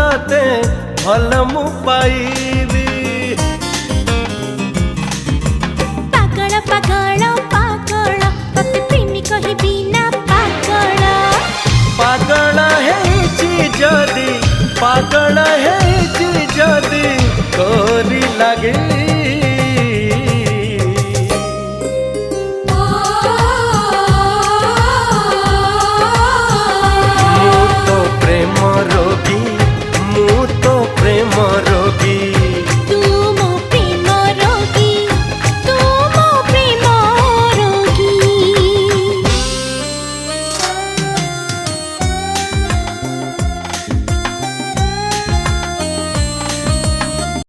तते भल मु पाइबी। पागल पागल पागल तते प्रेमी कहबी ना पागल। पागल है जदी पागल है जदी तोरी लगे